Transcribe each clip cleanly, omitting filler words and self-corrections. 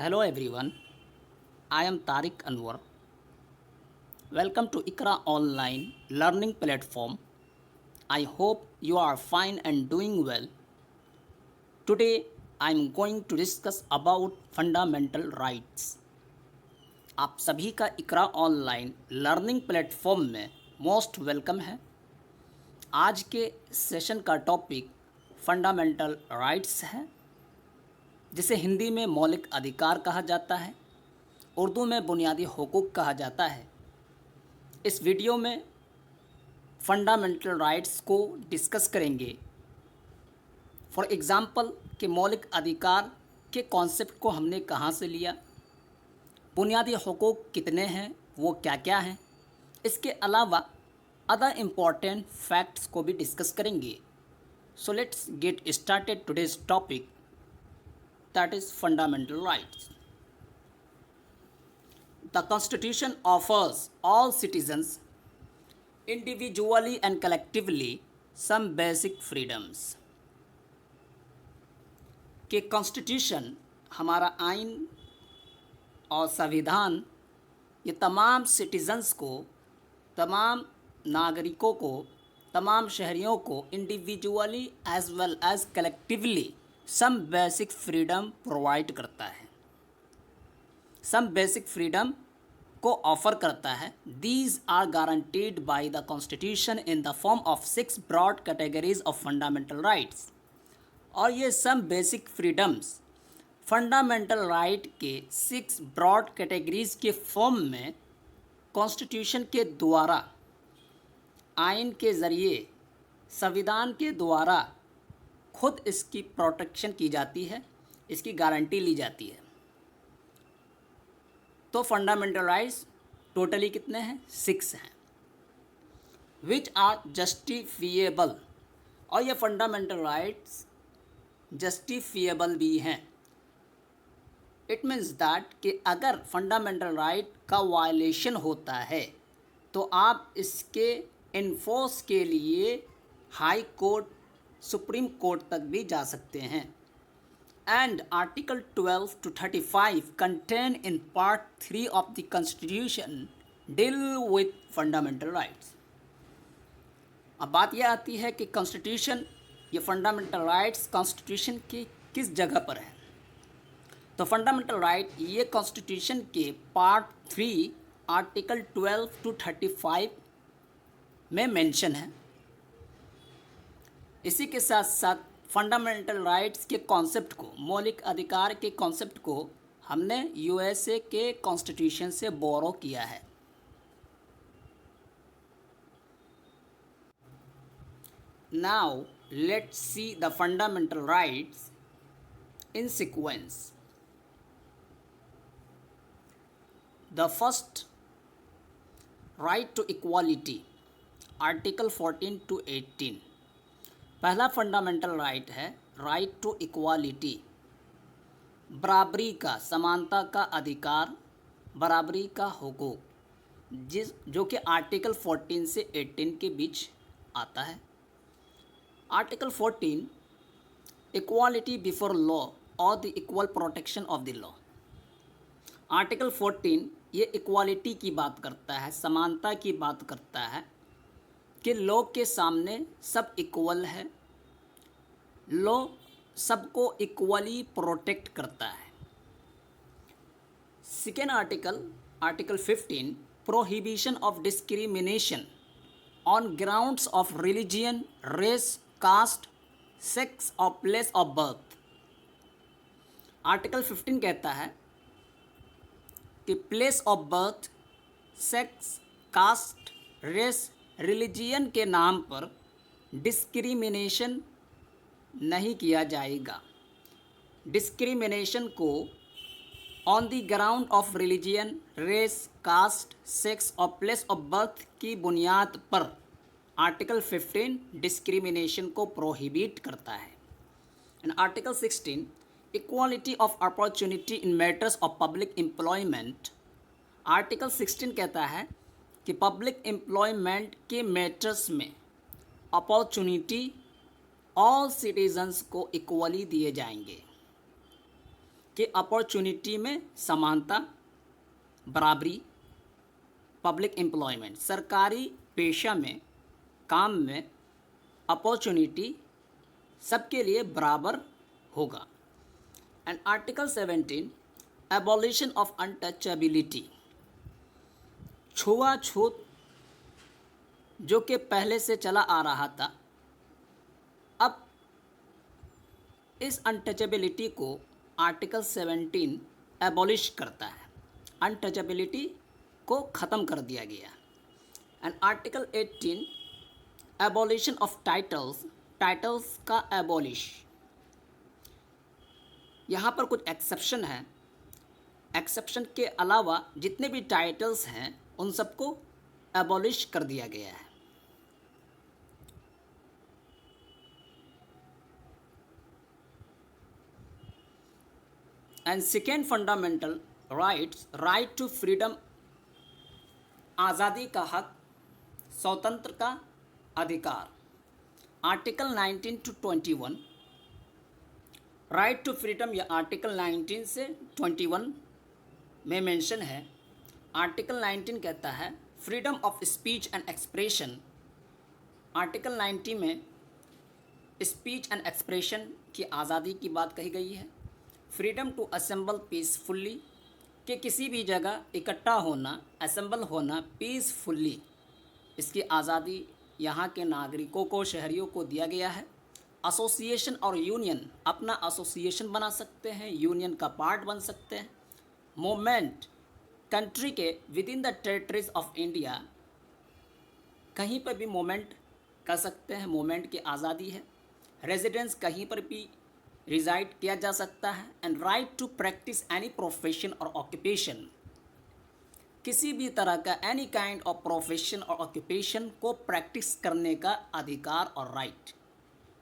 Hello everyone, I am Tariq Anwar. Welcome to Ikra Online Learning Platform. I hope you are fine and doing well. Today I am going to discuss about fundamental rights. आप सभी का इकरा online learning platform में most welcome है। आज के session का topic fundamental rights है, जिसे हिंदी में मौलिक अधिकार कहा जाता है, उर्दू में बुनियादी हुकूक कहा जाता है। इस वीडियो में फंडामेंटल राइट्स को डिस्कस करेंगे। फॉर एग्ज़ाम्पल कि मौलिक अधिकार के कॉन्सेप्ट को हमने कहाँ से लिया, बुनियादी हुकूक कितने हैं, वो क्या क्या हैं। इसके अलावा अदर इम्पॉर्टेंट फैक्ट्स को भी डिस्कस करेंगे। So let's get started today's topic, that is fundamental rights. The Constitution offers all citizens, individually and collectively, some basic freedoms. कि कॉन्स्टिट्यूशन, हमारा आइन और संविधान, ये तमाम सिटीजन्स को, तमाम नागरिकों को, तमाम शहरियों को individually as well as collectively some basic freedom provide करता है, सम बेसिक फ्रीडम को ऑफर करता है। These are guaranteed by the constitution in the form of 6 broad categories of fundamental rights. और ये some basic freedoms fundamental right के 6 broad categories के form में कॉन्स्टिट्यूशन के द्वारा, आइन के ज़रिए, संविधान के द्वारा खुद इसकी प्रोटेक्शन की जाती है, इसकी गारंटी ली जाती है। तो फंडामेंटल राइट्स टोटली कितने हैं? 6 हैं, विच आर जस्टिफिएबल। और ये फंडामेंटल राइट्स जस्टिफिएबल भी हैं। इट मीन्स दैट कि अगर फंडामेंटल राइट का वायलेशन होता है तो आप इसके इन्फोर्स के लिए हाई कोर्ट, सुप्रीम कोर्ट तक भी जा सकते हैं। And Article 12 to 35 contained in Part 3 of the Constitution deal with fundamental rights. अब बात यह आती है कि कॉन्स्टिट्यूशन, ये फंडामेंटल राइट्स कॉन्स्टिट्यूशन के किस जगह पर है। तो फंडामेंटल राइट ये कॉन्स्टिट्यूशन के पार्ट 3 आर्टिकल 12 to 35 में मेंशन है। इसी के साथ साथ फंडामेंटल राइट्स के कॉन्सेप्ट को, मौलिक अधिकार के कॉन्सेप्ट को हमने यूएसए के कॉन्स्टिट्यूशन से बोरो किया है। Now let's see the fundamental rights in sequence. The first, right to equality, article 14 to 18। पहला फंडामेंटल राइट है राइट टू इक्वालिटी, बराबरी का, समानता का अधिकार, बराबरी का हुकूक, जो कि आर्टिकल 14 से 18 के बीच आता है। आर्टिकल 14 इक्वालिटी बिफोर लॉ और the equal protection of the law. Article 14 ये इक्वालिटी की बात करता है, समानता की बात करता है कि लॉ के सामने सब इक्वल है, लॉ सबको इक्वली प्रोटेक्ट करता है। Second article, article 15, prohibition of discrimination on grounds of religion, race, caste, sex और प्लेस ऑफ बर्थ। आर्टिकल 15 कहता है कि place of birth, sex, caste, race, religion के नाम पर डिस्क्रिमिनेशन नहीं किया जाएगा। डिस्क्रिमिनेशन को on the ground of religion, race, caste, sex और प्लेस ऑफ बर्थ की बुनियाद पर आर्टिकल 15 डिस्क्रिमिनेशन को प्रोहिबिट करता है। And article 16, equality of opportunity in matters of public employment. Article 16 कहता है कि पब्लिक एम्प्लॉयमेंट के मैटर्स में अपॉर्चुनिटी ऑल सिटीजन्स को इक्वली दिए जाएंगे। कि अपॉर्चुनिटी में समानता, बराबरी, पब्लिक एम्प्लॉयमेंट, सरकारी पेशा में, काम में अपॉर्चुनिटी सबके लिए बराबर होगा। And article 17 abolition of untouchability, छुआछूत जो कि पहले से चला आ रहा था, अब इस अनटचेबिलिटी को आर्टिकल 17 एबॉलिश करता है, अनटचेबिलिटी को ख़त्म कर दिया गया। And article 18 abolition of titles, titles का एबॉलिश। यहाँ पर कुछ एक्सेप्शन है, एक्सेप्शन के अलावा जितने भी टाइटल्स हैं उन सबको एबॉलिश कर दिया गया है। And second fundamental rights, right to freedom, आज़ादी का हक, स्वतंत्र का अधिकार। Article 19 to 21, right to freedom या आर्टिकल 19 से 21 में मेंशन है। आर्टिकल 19 कहता है freedom of speech and expression. Article 90 में स्पीच एंड एक्सप्रेशन की आज़ादी की बात कही गई है। फ्रीडम टू असेंबल पीसफुल्ली, कि किसी भी जगह इकट्ठा होना, असेंबल होना पीसफुल्ली, इसकी आज़ादी यहाँ के नागरिकों को, शहरियों को दिया गया है। एसोसिएशन और यूनियन, अपना एसोसिएशन बना सकते हैं, यूनियन का पार्ट बन सकते हैं। मूवमेंट, कंट्री के with in the territories of India कहीं पर भी मूवमेंट कर सकते हैं, मूवमेंट की आज़ादी है। रेजिडेंस, कहीं पर भी रिजाइड किया जा सकता है। And right to practise any profession और ऑक्यूपेशन, किसी भी तरह का एनी काइंड ऑफ प्रोफेशन और ऑक्यूपेशन को प्रैक्टिस करने का अधिकार और राइट,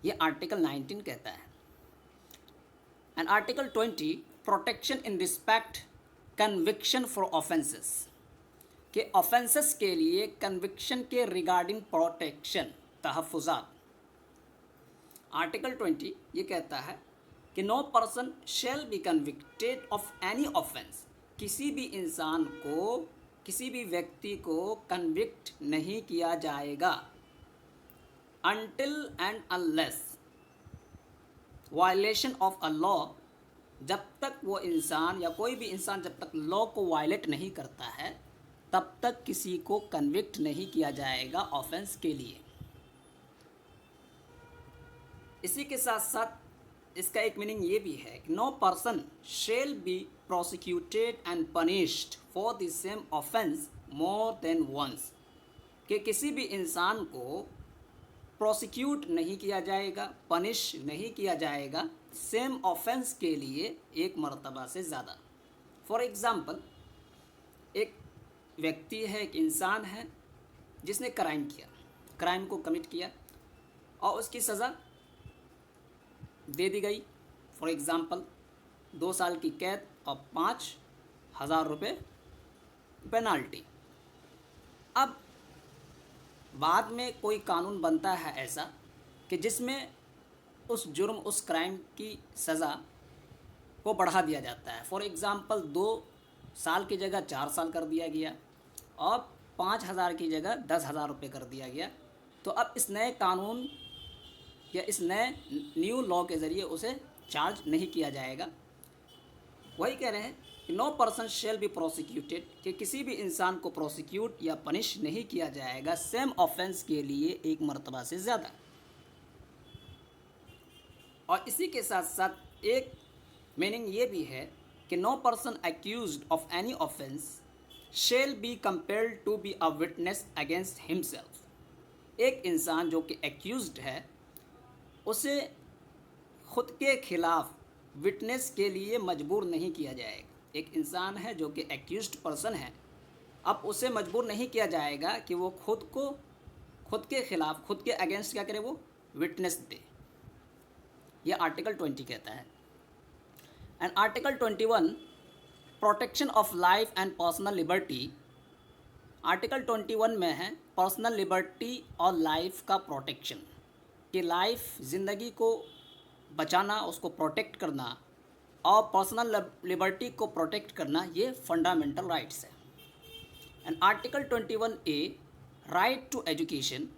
ये आर्टिकल 19 कहता है। And article 20 protection in respect conviction for offences, के ऑफेंसेस के लिए कन्विक्शन के रिगार्डिंग प्रोटेक्शन, तहफ़्फ़ुज़ात। आर्टिकल 20 ये कहता है कि no person shall be convicted of any offence, किसी भी इंसान को, किसी भी व्यक्ति को कन्विक्ट नहीं किया जाएगा until and unless violation of a law, जब तक वो इंसान या कोई भी इंसान जब तक लॉ को वायलेट नहीं करता है तब तक किसी को कन्विक्ट नहीं किया जाएगा ऑफेंस के लिए। इसी के साथ साथ इसका एक मीनिंग ये भी है कि no person shall be prosecuted and punished for the same offence more than once, कि किसी भी इंसान को प्रोसिक्यूट नहीं किया जाएगा, पनिश नहीं किया जाएगा सेम ऑफेंस के लिए एक मर्तबा से ज़्यादा। फॉर एग्ज़ाम्पल, एक व्यक्ति है, एक इंसान है जिसने क्राइम किया, क्राइम को कमिट किया और उसकी सज़ा दे दी गई। फॉर एग्ज़ाम्पल 2 साल की कैद और 5,000 रुपये पेनाल्टी। अब बाद में कोई कानून बनता है ऐसा कि जिसमें उस जुर्म, उस क्राइम की सज़ा को बढ़ा दिया जाता है। फॉर एग्ज़ाम्पल 2 साल की जगह 4 साल कर दिया गया और 5,000 की जगह 10,000 रुपये कर दिया गया। तो अब इस नए कानून या इस नए न्यू लॉ के ज़रिए उसे चार्ज नहीं किया जाएगा। वही कह रहे हैं कि no person shall be prosecuted, कि किसी भी इंसान को प्रोसिक्यूट या पनिश नहीं किया जाएगा सेम ऑफेंस के लिए एक मर्तबा से ज़्यादा। और इसी के साथ साथ एक मीनिंग ये भी है कि no person accused of any offence shall be compelled to be a witness against himself. एक इंसान जो कि एक्यूज्ड है उसे खुद के खिलाफ विटनेस के लिए मजबूर नहीं किया जाएगा। एक इंसान है जो कि एक्यूज्ड पर्सन है, अब उसे मजबूर नहीं किया जाएगा कि वो खुद के खिलाफ, खुद के अगेंस्ट क्या करे, वो विटनेस दे। ये आर्टिकल 20 कहता है। And article 21 protection of life and personal liberty. Article 21 में है पर्सनल लिबर्टी और लाइफ का प्रोटेक्शन, कि लाइफ, ज़िंदगी को बचाना, उसको प्रोटेक्ट करना और पर्सनल लिबर्टी को प्रोटेक्ट करना, ये फंडामेंटल राइट्स है। And article 21A right to education,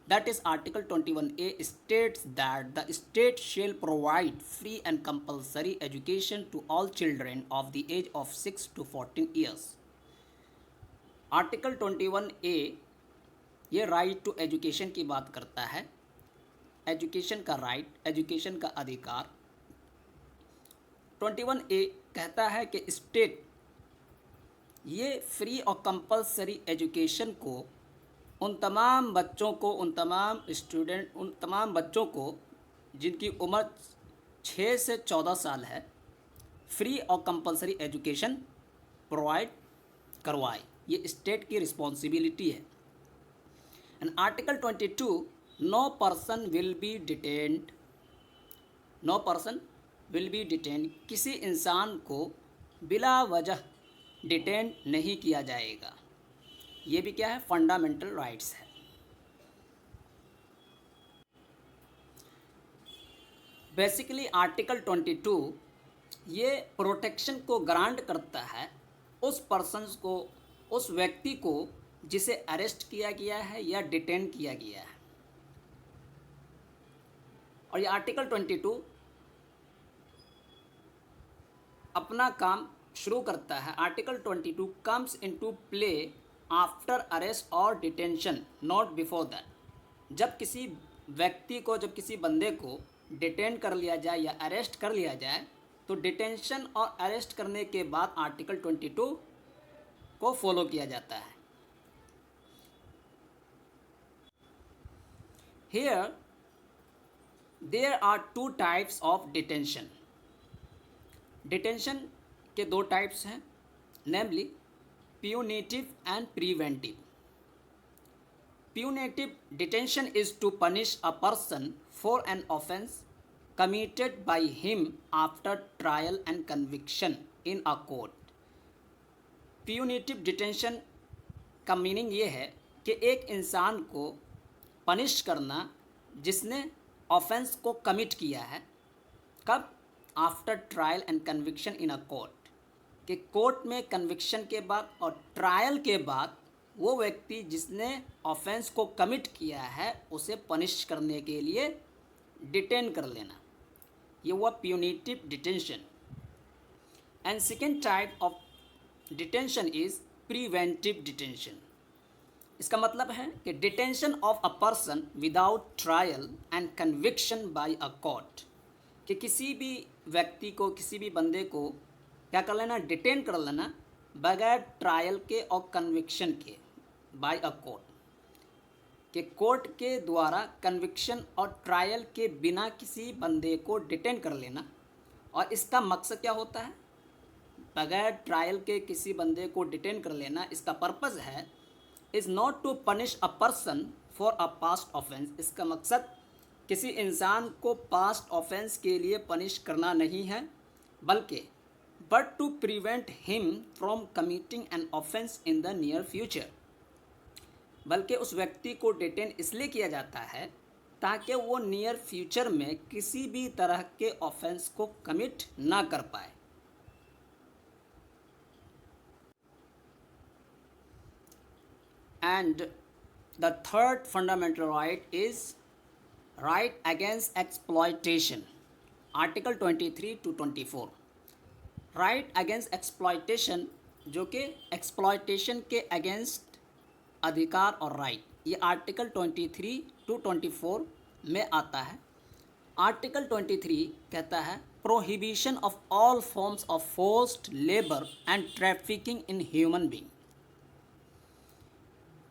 that is article 21A states that the state shall provide free and compulsory education to all children of the age of 6 to 14 years। Article 21A ये right to education की बात करता है, education का right, education का अधिकार। 21A कहता है कि स्टेट ये फ्री और कंपलसरी एजुकेशन को उन तमाम बच्चों को, उन तमाम बच्चों को जिनकी उम्र 6 से 14 साल है, फ्री और कंपलसरी एजुकेशन प्रोवाइड करवाए। ये स्टेट की रिस्पॉन्सिबिलिटी है। And article 22, no person will be detained, no person will be detained, किसी इंसान को बिला वजह डिटेन नहीं किया जाएगा। ये भी क्या है? फंडामेंटल राइट्स है। बेसिकली आर्टिकल 22 ये प्रोटेक्शन को ग्रांट करता है उस पर्सन्स को, उस व्यक्ति को जिसे अरेस्ट किया गया है या डिटेन किया गया है। और ये आर्टिकल 22 अपना काम शुरू करता है। Article 22 comes into play after arrest और डिटेंशन, नॉट बिफोर दैट। जब किसी व्यक्ति को, जब किसी बंदे को डिटेन कर लिया जाए या अरेस्ट कर लिया जाए, तो डिटेंशन और अरेस्ट करने के बाद आर्टिकल 22 को फॉलो किया जाता है। Here there are 2 types of detention. Detention के 2 टाइप्स हैं, namely punitive and preventive। Punitive detention is to punish a person for an offense committed by him after trial and conviction in a court। Punitive detention का meaning ये है कि एक इंसान को punish करना जिसने ऑफेंस को कमिट किया है, कब? After trial and conviction in a court, कि कोर्ट में कन्विक्शन के बाद और ट्रायल के बाद वो व्यक्ति जिसने ऑफेंस को कमिट किया है उसे पनिश करने के लिए डिटेन कर लेना, ये हुआ punitive detention. And second type of detention is preventive detention. इसका मतलब है कि detention of a person without trial and conviction by a court, कि किसी भी व्यक्ति को, किसी भी बंदे को क्या कर लेना? डिटेन कर लेना बगैर ट्रायल के और कन्विक्शन के, बाय अ कोर्ट, कि कोर्ट के द्वारा कन्विक्शन और ट्रायल के बिना किसी बंदे को डिटेन कर लेना। और इसका मकसद क्या होता है? बगैर ट्रायल के किसी बंदे को डिटेन कर लेना, इसका पर्पज़ है is not to punish a person for a past offence. इसका मकसद किसी इंसान को पास्ट ऑफेंस के लिए पनिश करना नहीं है, बल्कि but to prevent him from committing an offense in the near future। बल्कि उस व्यक्ति को डिटेन इसलिए किया जाता है ताकि वो नियर फ्यूचर में किसी भी तरह के ऑफेंस को कमिट ना कर पाए। And the third fundamental right is right against exploitation, article 23 to 24। Right against exploitation, जो कि एक्सप्लॉयटेशन के अगेंस्ट अधिकार और राइट, ये आर्टिकल 23 to 24 में आता है। आर्टिकल 23 कहता है prohibition of all forms of forced labour and trafficking in human being,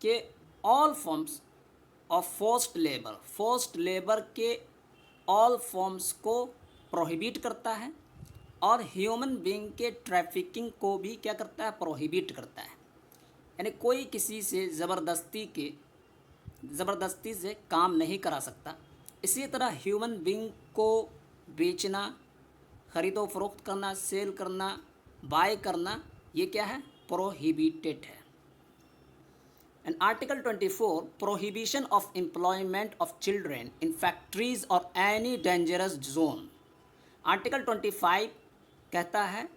के all forms of forced labour के ऑल फॉर्म्स को प्रोहिबिट करता है, और ह्यूमन बीइंग के ट्रैफिकिंग को भी क्या करता है? प्रोहिबिट करता है। यानी कोई किसी से ज़बरदस्ती से काम नहीं करा सकता। इसी तरह ह्यूमन बीइंग को बेचना, ख़रीदो फरोख्त करना, सेल करना, बाय करना, ये क्या है? प्रोहिबिटेड है। And article 24 prohibition of employment of children in factories और एनी डेंजरस जोन। आर्टिकल 25 कहता है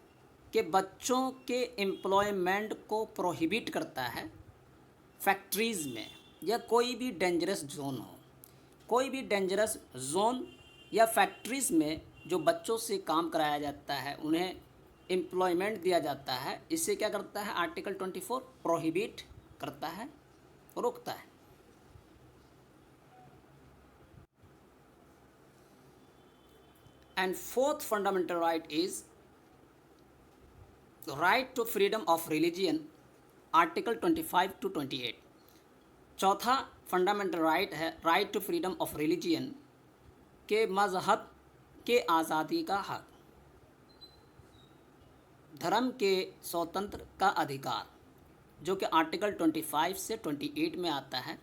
कि बच्चों के एम्प्लॉयमेंट को प्रोहिबिट करता है फैक्ट्रीज़ में या कोई भी डेंजरस जोन हो। कोई भी डेंजरस जोन या फैक्ट्रीज़ में जो बच्चों से काम कराया जाता है, उन्हें एम्प्लॉयमेंट दिया जाता है, इसे क्या करता है आर्टिकल 24 प्रोहिबिट करता है, रोकता है। And fourth fundamental right is right to freedom of religion, article 25 to 28। चौथा फंडामेंटल राइट है right to freedom of religion, के मज़हब के आज़ादी का हक, धर्म के स्वतंत्र का अधिकार, जो कि आर्टिकल 25 से 28 में आता है।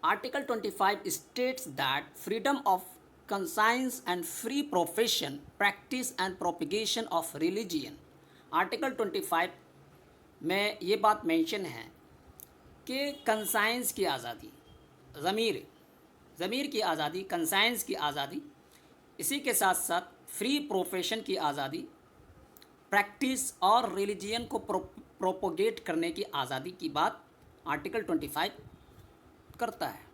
Article 25 states that freedom of conscience and free profession, practice and propagation of religion. Article 25 में ये बात मेंशन है कि कंसाइंस की आज़ादी, ज़मीर की आज़ादी, कंसाइंस की आज़ादी, इसी के साथ साथ फ्री प्रोफेशन की आज़ादी, प्रैक्टिस और रिलीजियन को प्रोपोगेट करने की आज़ादी की बात आर्टिकल 25 करता है।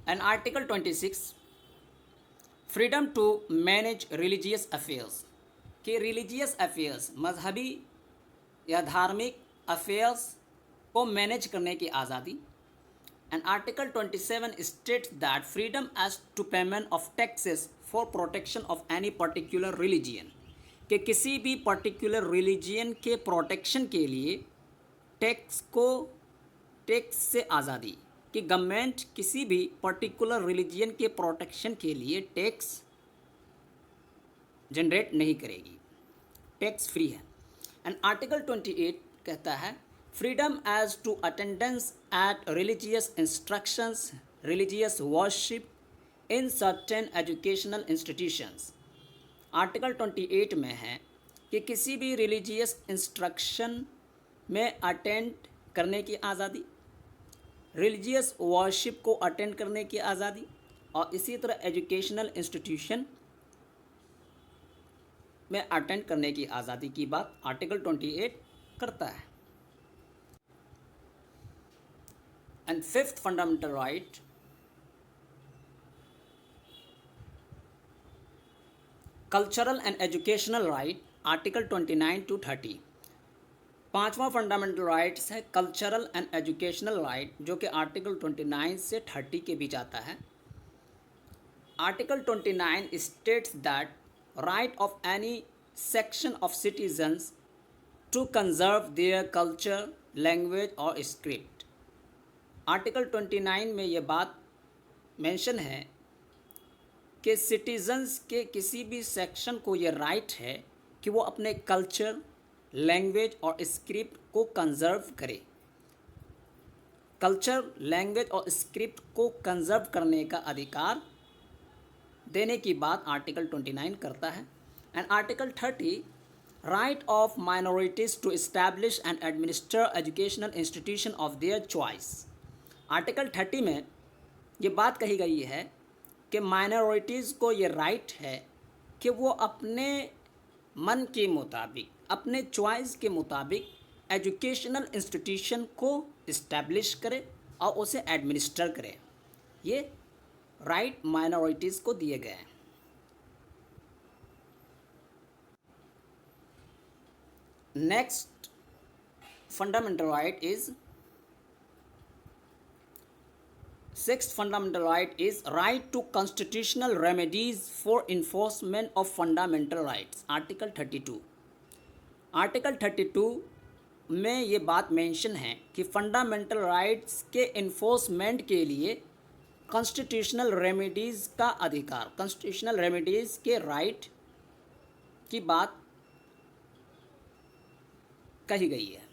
And article 26 freedom to manage religious affairs, के रिलीजियस अफेयर्स, मजहबी या धार्मिक अफेयर्स को मैनेज करने की आज़ादी। And article 27 states that freedom as to payment of taxes for protection of any particular religion, कि किसी भी पर्टिकुलर रिलीजियन के प्रोटेक्शन के लिए टैक्स से आज़ादी, कि गवर्नमेंट किसी भी पर्टिकुलर रिलीजियन के प्रोटेक्शन के लिए टैक्स जनरेट नहीं करेगी, टैक्स फ्री है। एंड आर्टिकल 28 कहता है freedom as to attendance at religious instructions, religious worship in certain educational institutions. Article 28 में है कि किसी भी रिलीजियस इंस्ट्रक्शन में अटेंड करने की आज़ादी, रिलीजियस वर्शिप को अटेंड करने की आज़ादी, और इसी तरह एजुकेशनल इंस्टीट्यूशन में अटेंड करने की आज़ादी की बात आर्टिकल 28 करता है। And fifth fundamental right cultural and educational right, article 29 to 30। पांचवा फंडामेंटल राइट्स है कल्चरल एंड एजुकेशनल राइट, जो कि आर्टिकल 29 से 30 के बीच आता है। Article 29 states that right of any section of citizens to conserve their culture, language और स्क्रिप्ट। आर्टिकल 29 में ये बात मेंशन है कि सिटीजन्स के किसी भी सेक्शन को ये राइट है कि वो अपने कल्चर, लैंग्वेज और स्क्रिप्ट को कंजर्व करे। कल्चर, लैंग्वेज और स्क्रिप्ट को कंजर्व करने का अधिकार देने की बात आर्टिकल 29 करता है। And article 30 right of minorities to establish and administer educational institution of their choice. Article 30 में ये बात कही गई है कि माइनॉरिटीज़ को ये राइट है कि वो अपने मन के मुताबिक, अपने चॉइस के मुताबिक एजुकेशनल इंस्टीट्यूशन को इस्टेब्लिश करे और उसे एडमिनिस्टर करे। ये राइट माइनॉरिटीज़ को दिए गए हैं। Next fundamental right is Sixth fundamental right is right to constitutional remedies for enforcement of fundamental rights, Article 32। Article 32 में ये बात मेंशन है कि फंडामेंटल राइट्स के इन्फोर्समेंट के लिए कॉन्स्टिट्यूशनल रेमेडीज़ का अधिकार, कॉन्स्टिट्यूशनल रेमेडीज़ के राइट की बात कही गई है।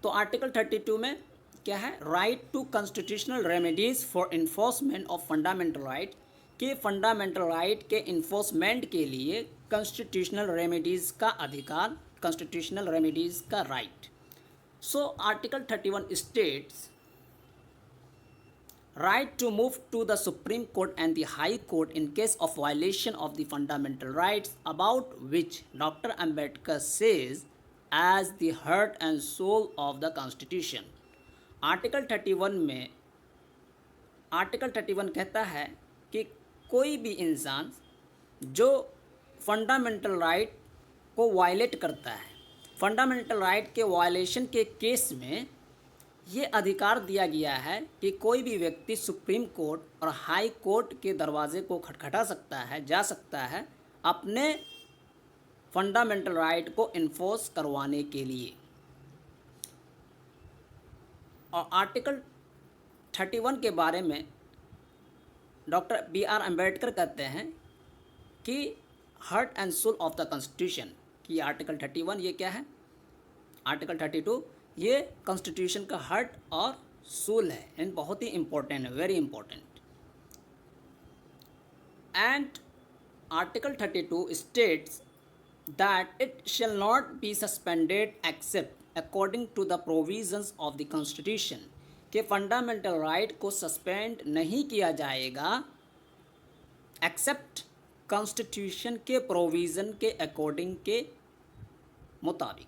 तो आर्टिकल 32 में क्या है, right to constitutional remedies for enforcement of fundamental right, कि फंडामेंटल राइट के इन्फोर्समेंट के लिए कॉन्स्टिट्यूशनल रेमेडीज़ का अधिकार, कॉन्स्टिट्यूशनल रेमेडीज़ का right. So article 31 states right to move to the Supreme Court and the High Court in case of violation of the fundamental rights about which Dr. Ambedkar says as the heart and soul of the Constitution. Article 31 में article 31 कहता है कि कोई भी इंसान जो fundamental right को violet करता है, फंडामेंटल राइट के वायलेशन के केस में ये अधिकार दिया गया है कि कोई भी व्यक्ति सुप्रीम कोर्ट और हाई कोर्ट के दरवाजे को खटखटा सकता है, जा सकता है अपने फंडामेंटल राइट को इन्फोर्स करवाने के लिए। और आर्टिकल 31 के बारे में डॉक्टर BR अम्बेडकर कहते हैं कि heart and soul of the constitution, कि आर्टिकल 31 ये क्या है, आर्टिकल 32 ये कॉन्स्टिट्यूशन का हार्ट और सोल है, एंड बहुत ही इम्पोर्टेंट है, very important. And article 32 states that it shall not be suspended except according to the provisions of the constitution, के फंडामेंटल राइट को सस्पेंड नहीं किया जाएगा एक्सेप्ट कॉन्स्टिट्यूशन के प्रोविज़न के अकॉर्डिंग के मुताबिक,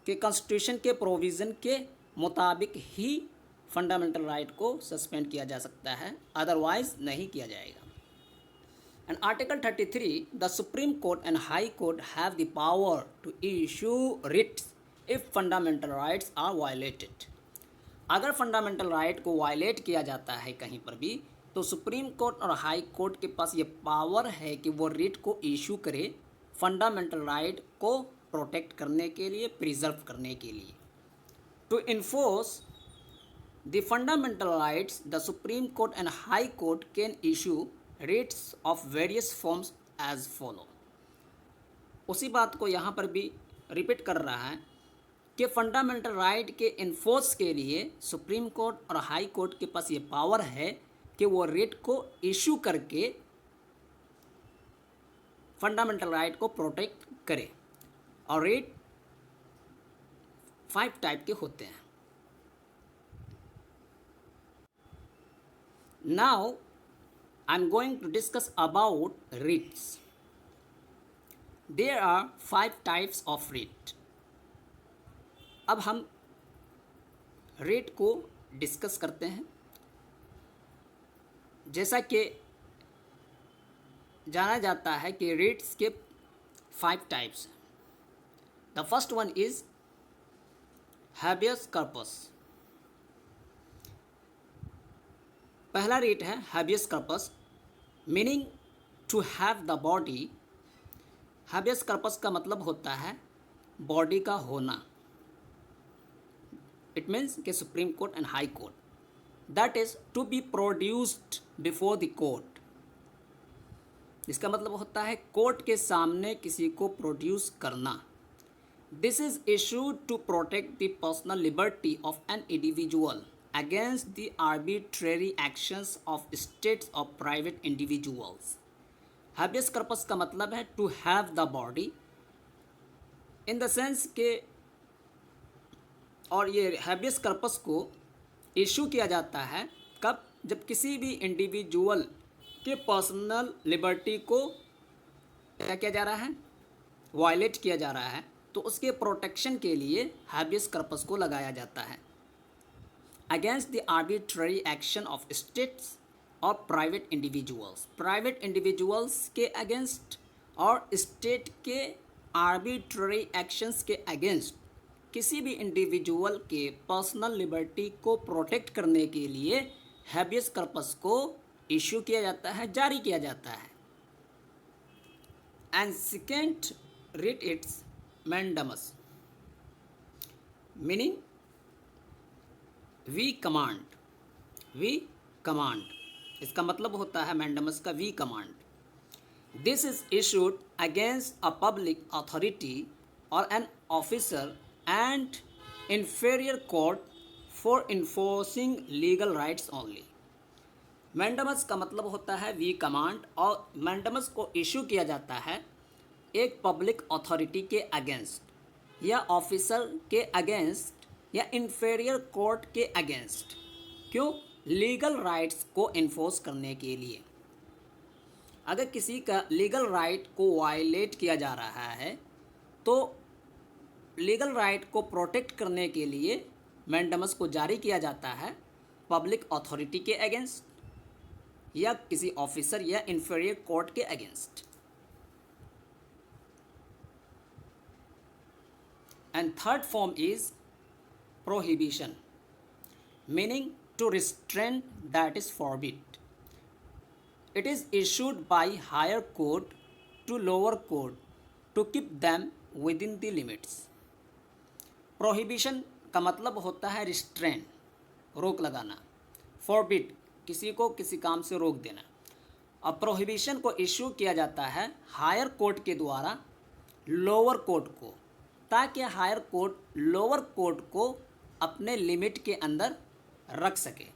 कि कॉन्स्टिट्यूशन के प्रोविज़न के मुताबिक ही फंडामेंटल राइट को सस्पेंड किया जा सकता है, अदरवाइज नहीं किया जाएगा। And article 33 the supreme court and high court have the power to issue writs if fundamental rights are violated. अगर फंडामेंटल राइट को वायलेट किया जाता है कहीं पर भी, तो सुप्रीम कोर्ट और हाई कोर्ट के पास ये पावर है कि वो रिट को इशू करे फंडामेंटल राइट को प्रोटेक्ट करने के लिए, प्रिजर्व करने के लिए। To enforce the fundamental rights the supreme court and high court can issue writs of various forms as follow. उसी बात को यहाँ पर भी रिपीट कर रहा है कि फंडामेंटल राइट के इन्फोर्स के लिए सुप्रीम कोर्ट और हाई कोर्ट के पास ये पावर है कि वो रिट को इशू करके फंडामेंटल राइट को प्रोटेक्ट करे। और रिट 5 टाइप के होते हैं। Now I am going to discuss about writs. There are 5 types of writ. अब हम रिट को डिस्कस करते हैं। जैसा कि जाना जाता है कि रिट्स के 5 टाइप्स हैं। The first one is habeas corpus. पहला रिट है habeas corpus, meaning to have the body. Habeas corpus का मतलब होता है बॉडी का होना। इट मीन्स कि supreme court and high court, that is to be produced before the court. इसका मतलब होता है कोर्ट के सामने किसी को प्रोड्यूस करना। This is issued to protect the personal liberty of an individual against the arbitrary actions of states और प्राइवेट इंडिविजुअल्स। हैबियस कॉर्पस का मतलब है to have the body, in the sense के, और ये हैबियस कॉर्पस को issue किया जाता है कब, जब किसी भी इंडिविजुअल के पर्सनल लिबर्टी को क्या किया जा रहा है, वायलेट किया जा रहा है, तो उसके प्रोटेक्शन के लिए हैबियस कॉर्पस को लगाया जाता है against the arbitrary action of states और प्राइवेट इंडिविजुअल्स। प्राइवेट इंडिविजुअल्स के अगेंस्ट और स्टेट के आर्बिट्ररी एक्शंस के अगेंस्ट किसी भी इंडिविजुअल के पर्सनल लिबर्टी को प्रोटेक्ट करने के लिए हैबियस कॉर्पस को इशू किया जाता है, जारी किया जाता है। And second writ it's mandamus, meaning we command. We command, इसका मतलब होता है मैंडमस का we command. This is issued against a public authority और an officer and inferior court for enforcing legal rights only। Mandamus का मतलब होता है वी कमांड, और मैंडमस को इशू किया जाता है एक पब्लिक अथॉरिटी के अगेंस्ट या ऑफिसर के अगेंस्ट या इंफेरियर कोर्ट के अगेंस्ट। क्यों? लीगल राइट्स को इन्फोर्स करने के लिए। अगर किसी का लीगल राइट को वायलेट किया जा रहा है तो लीगल राइट को प्रोटेक्ट करने के लिए मैंडेमस को जारी किया जाता है पब्लिक अथॉरिटी के अगेंस्ट या किसी ऑफिसर या इंफीरियर कोर्ट के against. And third form is prohibition, meaning to restrain that is forbid. It is issued by higher court to lower court to keep them within the limits. Prohibition का मतलब होता है restrain, रोक लगाना, forbid किसी को किसी काम से रोक देना। अब प्रोहिबिशन को इशू किया जाता है हायर कोर्ट के द्वारा लोअर कोर्ट को, ताकि हायर कोर्ट लोअर कोर्ट को अपने लिमिट के अंदर रख सके।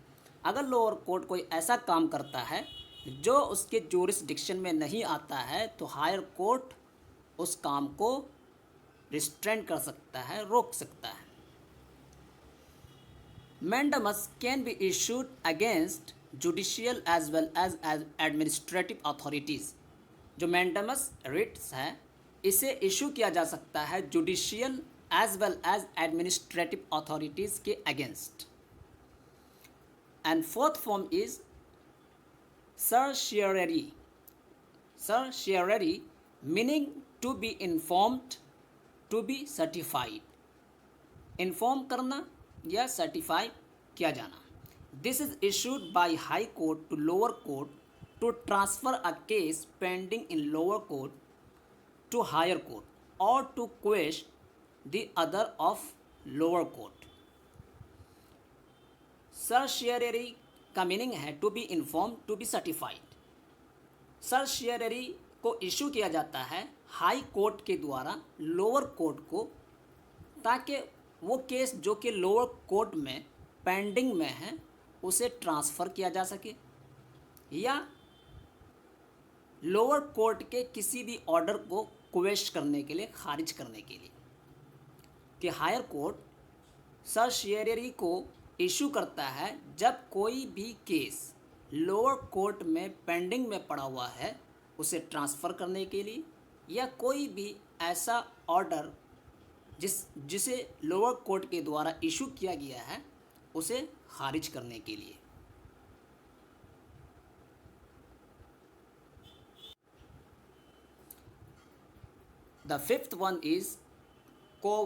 अगर लोअर कोर्ट कोई ऐसा काम करता है जो उसके ज्यूरिसडिक्शन में नहीं आता है तो हायर कोर्ट उस काम को रिस्ट्रेन कर सकता है, रोक सकता है। Mandamus can be issued against judicial as well as administrative authorities. जो मैंडेमस रिट्स है इसे इशू किया जा सकता है judicial as well as administrative authorities के against. And fourth form is certiorari, meaning to be informed, to be certified, inform करना या सर्टिफाई किया जाना। This is issued by high court to lower court to transfer a case pending in lower court to higher court और to quash the other of lower court. Certiorari का meaning है to be inform, to be certified. Certiorari को issue किया जाता है high court के द्वारा lower court को, ताकि वो केस जो कि लोअर कोर्ट में पेंडिंग में है उसे ट्रांसफ़र किया जा सके या लोअर कोर्ट के किसी भी ऑर्डर को क्वेश करने के लिए, खारिज करने के लिए। कि हायर कोर्ट सर्टियरी को इशू करता है जब कोई भी केस लोअर कोर्ट में पेंडिंग में पड़ा हुआ है उसे ट्रांसफ़र करने के लिए, या कोई भी ऐसा ऑर्डर जिसे लोअर कोर्ट के द्वारा इशू किया गया है उसे खारिज करने के लिए। द फिफ्थ वन इज को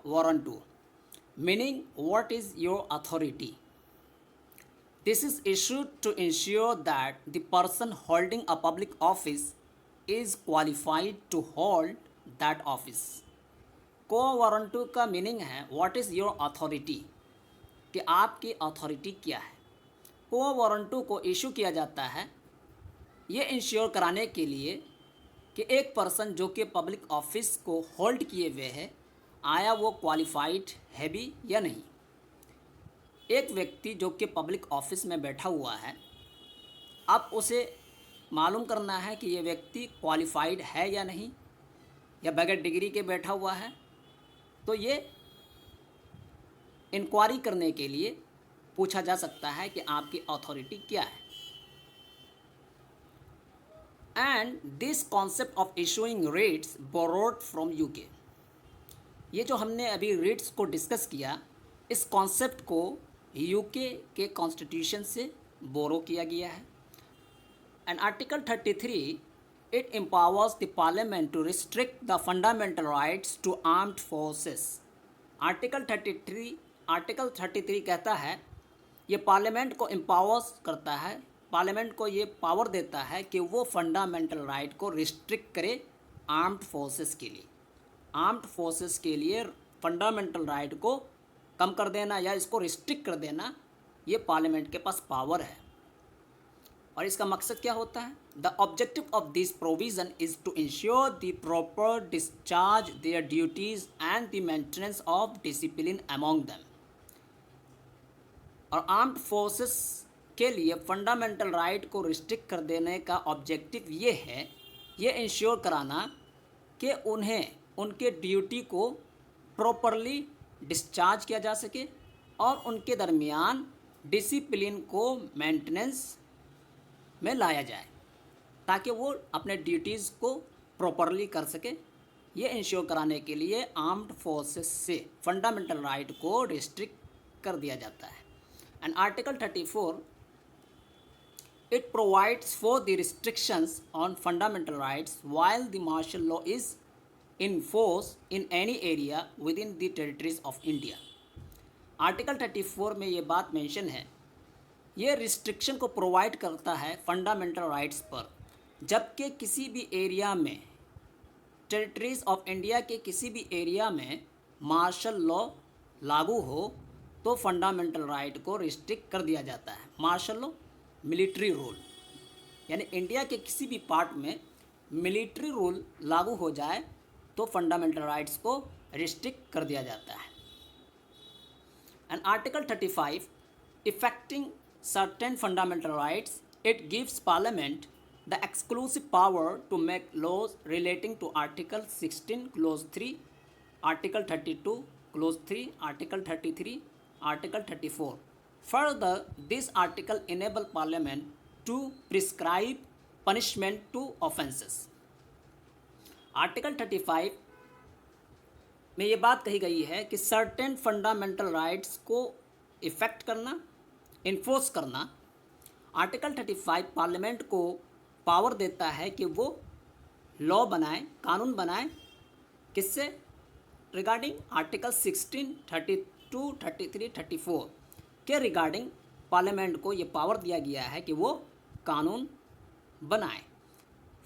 वारंटू, meaning what is your authority. This is issued to ensure that the person holding a public office is qualified to hold that office. को वारंटू का मीनिंग है what is your authority, कि आपकी authority क्या है। को वारंटू को इशू किया जाता है ये इंश्योर कराने के लिए कि एक पर्सन जो कि पब्लिक ऑफिस को होल्ड किए हुए है आया वो क्वालिफाइड है भी या नहीं। एक व्यक्ति जो कि पब्लिक ऑफिस में बैठा हुआ है, अब उसे मालूम करना है कि ये व्यक्ति क्वालिफाइड है या नहीं, या बगैर डिग्री के बैठा हुआ है, तो ये इंक्वायरी करने के लिए पूछा जा सकता है कि आपकी अथॉरिटी क्या है। And this concept of issuing rates borrowed from UK. ये जो हमने अभी रेट्स को डिस्कस किया, इस कॉन्सेप्ट को यूके के कॉन्स्टिट्यूशन से बोरो किया गया है। And article 33 it empowers the parliament to restrict the fundamental rights to armed forces. Article 33 कहता है ये पार्लियामेंट को एम्पावर्स करता है, पार्लियामेंट को ये पावर देता है कि वो फंडामेंटल राइट को रिस्ट्रिक्ट करे आर्म्ड फोर्सेस के लिए। आर्म्ड फोर्सेस के लिए फंडामेंटल राइट को कम कर देना या इसको रिस्ट्रिक्ट कर देना, ये पार्लियामेंट के पास पावर है। और इसका मकसद क्या होता है? The objective of this provision is to ensure the proper discharge their duties and the maintenance of discipline among them. और आर्म्ड फोर्सेस के लिए फंडामेंटल राइट को रिस्ट्रिक्ट कर देने का ऑब्जेक्टिव ये है, ये इंश्योर कराना कि उन्हें उनके ड्यूटी को प्रॉपरली डिस्चार्ज किया जा सके और उनके दरमियान डिसिप्लिन को मेंटेनेंस में लाया जाए ताकि वो अपने ड्यूटीज़ को प्रॉपरली कर सके। ये इंश्योर कराने के लिए आर्म्ड फोर्सेस से फंडामेंटल राइट को रिस्ट्रिक्ट कर दिया जाता है। And article 34 it provides for the restrictions on fundamental rights while the martial law is in force in any area within the territories of India। Article 34 में ये बात mention है, ये रिस्ट्रिक्शन को प्रोवाइड करता है फंडामेंटल राइट्स पर, जबकि किसी भी एरिया में, टेरिटरीज ऑफ इंडिया के किसी भी एरिया में मार्शल लॉ लागू हो तो फंडामेंटल राइट को रिस्ट्रिक्ट कर दिया जाता है। मार्शल लॉ मिलिट्री रूल, यानी इंडिया के किसी भी पार्ट में मिलिट्री रूल लागू हो जाए तो फंडामेंटल राइट्स को रिस्ट्रिक्ट कर दिया जाता है। And article 35 affecting certain fundamental rights, it gives parliament the exclusive power to make laws relating to article 16 clause 3, article 32 clause 3, article 33, article 34। Further, this article enable Parliament to prescribe punishment to offences। Article 35 में ये बात कही गई है कि certain fundamental rights को effect करना, enforce करना। आर्टिकल 35 पार्लियामेंट को पावर देता है कि वो लॉ बनाए, कानून बनाए, किससे रिगार्डिंग आर्टिकल 16, 32, 33, 34 के रिगार्डिंग पार्लियामेंट को ये पावर दिया गया है कि वो कानून बनाए।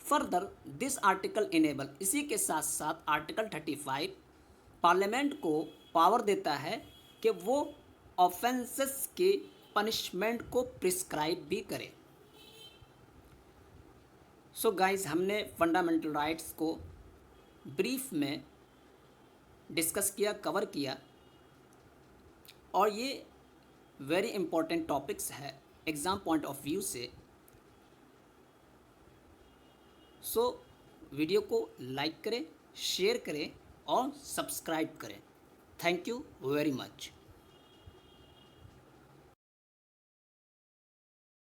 फर्दर दिस आर्टिकल इनेबल, इसी के साथ साथ आर्टिकल 35 पार्लियामेंट को पावर देता है कि वो ऑफेंसेस के पनिशमेंट को प्रिस्क्राइब भी करे। सो गाइस, हमने फंडामेंटल राइट्स को ब्रीफ में डिस्कस किया, कवर किया, और ये वेरी इंपॉर्टेंट टॉपिक्स है एग्ज़ाम पॉइंट ऑफ व्यू से। सो वीडियो को लाइक करें, शेयर करें और सब्सक्राइब करें। Thank you very much.